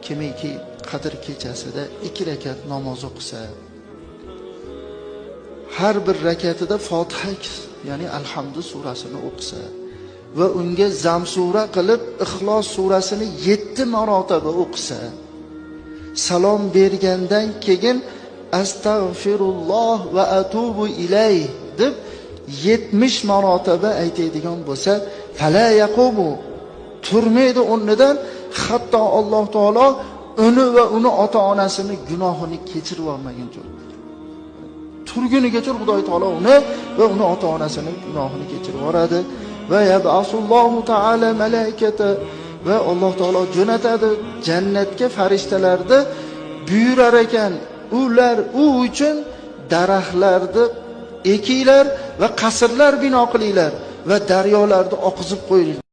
kimiki Qadr kechasida 2 rakat namoz o'qisa, har bir rakatida Fotiha, ya'ni Alhamdu surasini o'qisa va unga zamsura qilib Ixlos surasini 7 marotaba o'qisa, salom bergandan keyin astag'firulloh va atubu ilayh deb 70 marotaba aytadigan bo'lsa, fala yaqumu, turmaydi o'rnidan, hatto Alloh taolo uni va uni ota-onasini gunohini kechirib olmaguncha. Turgunigacha Xudoy taolo uni va uni ota-onasini gunohini kechirib yuboradi. Va yab'asullohu ta'ala malaikata, va Alloh taolo jo'natadi jannatga farishtalarni, buyurar ekan, ular u uchun daraxtlarni ekinglar va qasrlar bino qilinglar va daryolarni oqizib qo'yinglar.